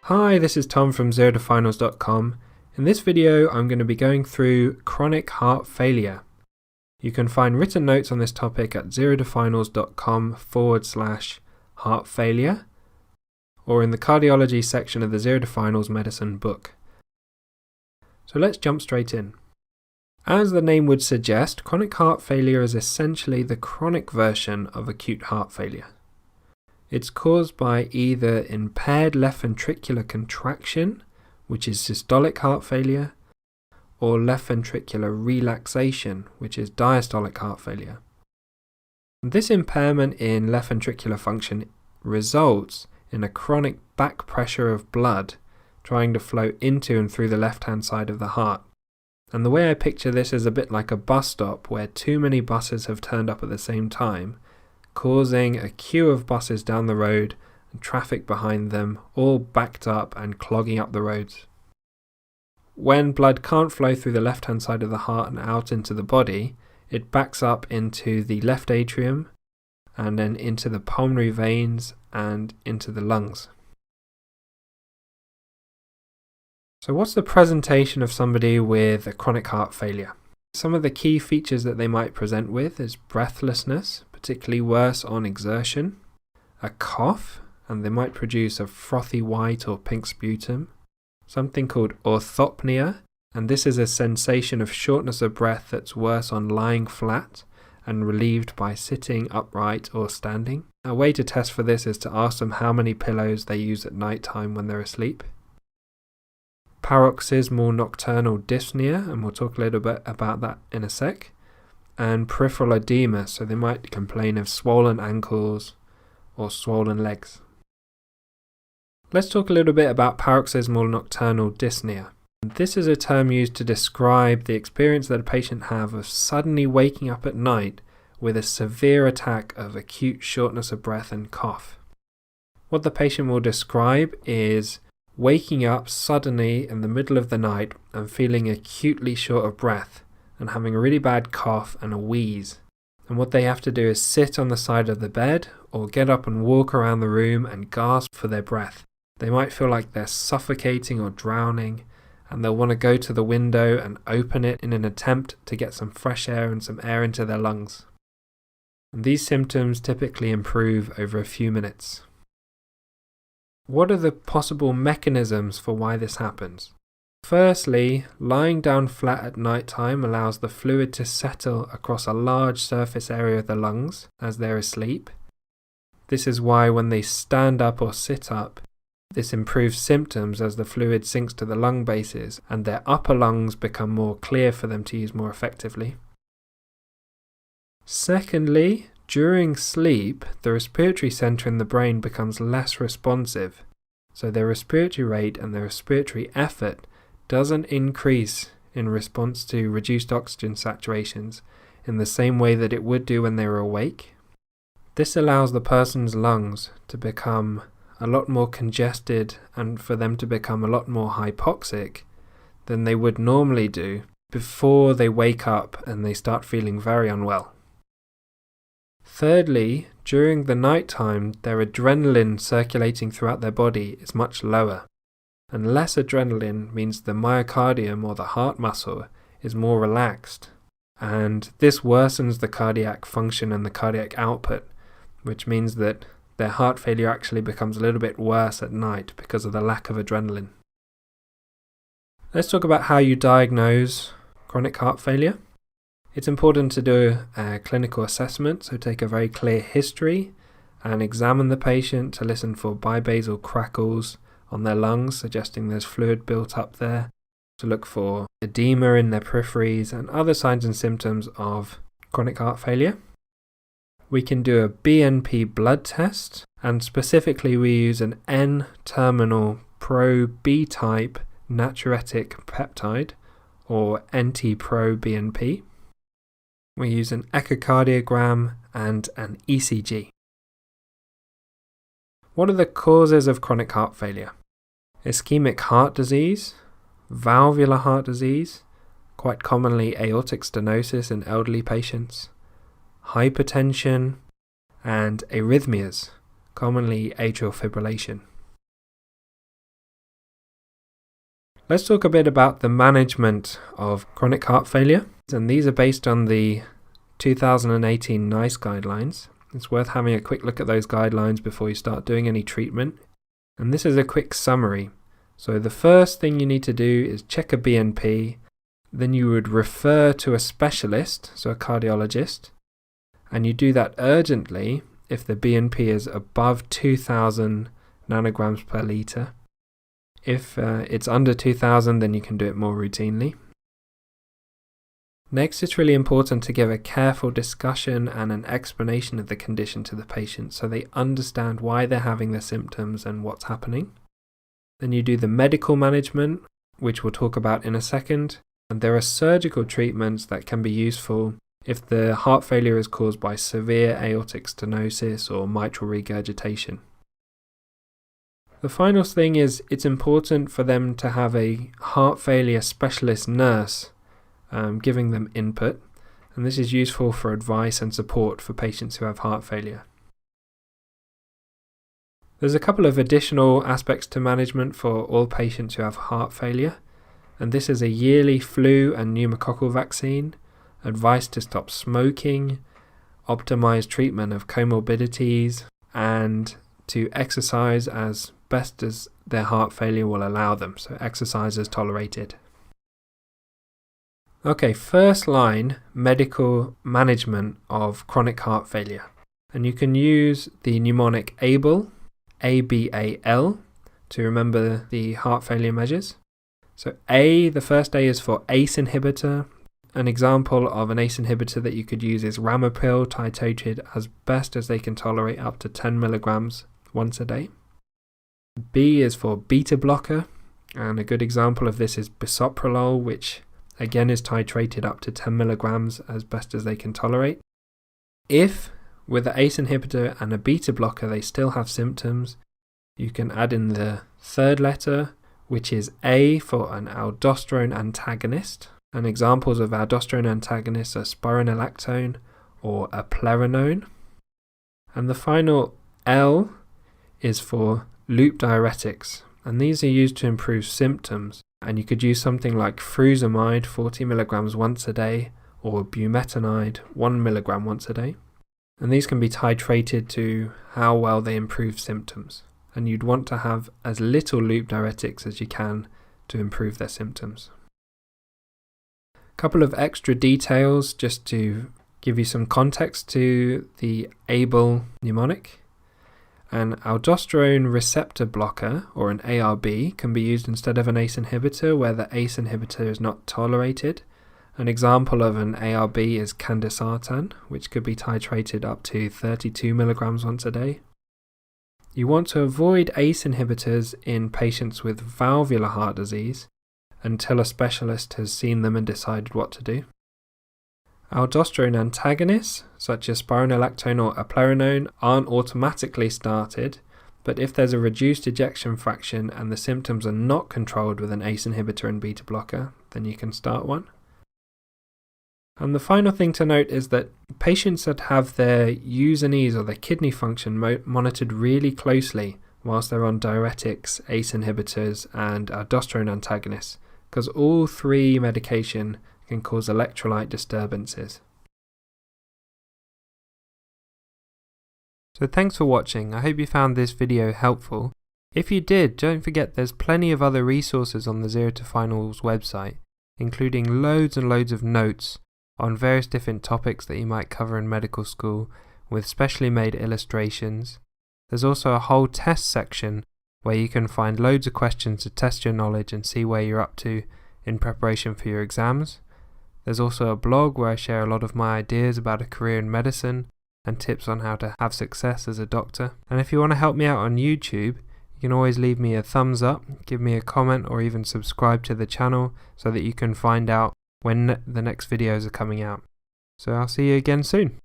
Hi, this is Tom from ZeroToFinals.com. In this video, I'm going to be going through chronic heart failure. You can find written notes on this topic at ZeroToFinals.com/heart failure or in the cardiology section of the Zero to Finals medicine book. So let's jump straight in. As the name would suggest, chronic heart failure is essentially the chronic version of acute heart failure. It's caused by either impaired left ventricular contraction, which is systolic heart failure, or left ventricular relaxation, which is diastolic heart failure. This impairment in left ventricular function results in a chronic back pressure of blood trying to flow into and through the left-hand side of the heart. And the way I picture this is a bit like a bus stop where too many buses have turned up at the same time, causing a queue of buses down the road and traffic behind them, all backed up and clogging up the roads. When blood can't flow through the left-hand side of the heart and out into the body, it backs up into the left atrium and then into the pulmonary veins and into the lungs. So what's the presentation of somebody with a chronic heart failure? Some of the key features that they might present with is breathlessness, particularly worse on exertion, a cough, and they might produce a frothy white or pink sputum, something called orthopnea, and this is a sensation of shortness of breath that's worse on lying flat and relieved by sitting upright or standing. A way to test for this is to ask them how many pillows they use at night time when they're asleep. Paroxysmal nocturnal dyspnea, and we'll talk a little bit about that in a sec. And peripheral edema, so they might complain of swollen ankles or swollen legs. Let's talk a little bit about paroxysmal nocturnal dyspnea. This is a term used to describe the experience that a patient has of suddenly waking up at night with a severe attack of acute shortness of breath and cough. What the patient will describe is waking up suddenly in the middle of the night and feeling acutely short of breath, and having a really bad cough and a wheeze. And what they have to do is sit on the side of the bed or get up and walk around the room and gasp for their breath. They might feel like they're suffocating or drowning, and they'll want to go to the window and open it in an attempt to get some fresh air and some air into their lungs. And these symptoms typically improve over a few minutes. What are the possible mechanisms for why this happens? Firstly, lying down flat at night time allows the fluid to settle across a large surface area of the lungs as they're asleep. This is why when they stand up or sit up, this improves symptoms as the fluid sinks to the lung bases and their upper lungs become more clear for them to use more effectively. Secondly, during sleep, the respiratory center in the brain becomes less responsive, so their respiratory rate and their respiratory effort doesn't increase in response to reduced oxygen saturations in the same way that it would do when they were awake. This allows the person's lungs to become a lot more congested and for them to become a lot more hypoxic than they would normally do before they wake up and they start feeling very unwell. Thirdly, during the night time, their adrenaline circulating throughout their body is much lower. And less adrenaline means the myocardium or the heart muscle is more relaxed, and this worsens the cardiac function and the cardiac output, which means that their heart failure actually becomes a little bit worse at night because of the lack of adrenaline. Let's talk about how you diagnose chronic heart failure. It's important to do a clinical assessment, so take a very clear history and examine the patient to listen for bibasal crackles on their lungs, suggesting there's fluid built up there, to look for edema in their peripheries and other signs and symptoms of chronic heart failure. We can do a BNP blood test, and specifically we use an N-terminal pro-B-type natriuretic peptide, or NT-proBNP. We use an echocardiogram and an ECG. What are the causes of chronic heart failure? Ischemic heart disease, valvular heart disease, quite commonly aortic stenosis in elderly patients, hypertension, and arrhythmias, commonly atrial fibrillation. Let's talk a bit about the management of chronic heart failure, and these are based on the 2018 NICE guidelines. It's worth having a quick look at those guidelines before you start doing any treatment. And this is a quick summary. So the first thing you need to do is check a BNP, then you would refer to a specialist, so a cardiologist, and you do that urgently if the BNP is above 2000 nanograms per litre. If it's under 2000, then you can do it more routinely. Next, it's really important to give a careful discussion and an explanation of the condition to the patient so they understand why they're having the symptoms and what's happening. Then you do the medical management, which we'll talk about in a second. And there are surgical treatments that can be useful if the heart failure is caused by severe aortic stenosis or mitral regurgitation. The final thing is it's important for them to have a heart failure specialist nurse giving them input, and this is useful for advice and support for patients who have heart failure. There's a couple of additional aspects to management for all patients who have heart failure, and this is a yearly flu and pneumococcal vaccine, advice to stop smoking, optimize treatment of comorbidities, and to exercise as best as their heart failure will allow them, so exercise as tolerated. Okay, first line, medical management of chronic heart failure. And you can use the mnemonic ABLE, ABAL, to remember the heart failure measures. So the first A is for ACE inhibitor. An example of an ACE inhibitor that you could use is Ramipril, titrated as best as they can tolerate up to 10 milligrams once a day. B is for beta blocker, and a good example of this is bisoprolol, which again is titrated up to 10 milligrams as best as they can tolerate. If with the ACE inhibitor and a beta blocker they still have symptoms, you can add in the third letter, which is A for an aldosterone antagonist. And examples of aldosterone antagonists are spironolactone or eplerenone. And the final L is for loop diuretics, and these are used to improve symptoms. And you could use something like furosemide 40 milligrams once a day or bumetanide 1 milligram once a day. And these can be titrated to how well they improve symptoms. And you'd want to have as little loop diuretics as you can to improve their symptoms. A couple of extra details just to give you some context to the ABLE mnemonic. An aldosterone receptor blocker, or an ARB, can be used instead of an ACE inhibitor where the ACE inhibitor is not tolerated. An example of an ARB is candesartan, which could be titrated up to 32 milligrams once a day. You want to avoid ACE inhibitors in patients with valvular heart disease until a specialist has seen them and decided what to do. Aldosterone antagonists, such as spironolactone or eplerenone, aren't automatically started, but if there's a reduced ejection fraction and the symptoms are not controlled with an ACE inhibitor and beta blocker, then you can start one. And the final thing to note is that patients that have their U's or their kidney function monitored really closely whilst they're on diuretics, ACE inhibitors and aldosterone antagonists, because all three medication can cause electrolyte disturbances. So thanks for watching. I hope you found this video helpful. If you did, don't forget there's plenty of other resources on the Zero to Finals website, including loads and loads of notes on various different topics that you might cover in medical school with specially made illustrations. There's also a whole test section where you can find loads of questions to test your knowledge and see where you're up to in preparation for your exams. There's also a blog where I share a lot of my ideas about a career in medicine and tips on how to have success as a doctor. And if you want to help me out on YouTube, you can always leave me a thumbs up, give me a comment, or even subscribe to the channel so that you can find out when the next videos are coming out. So I'll see you again soon.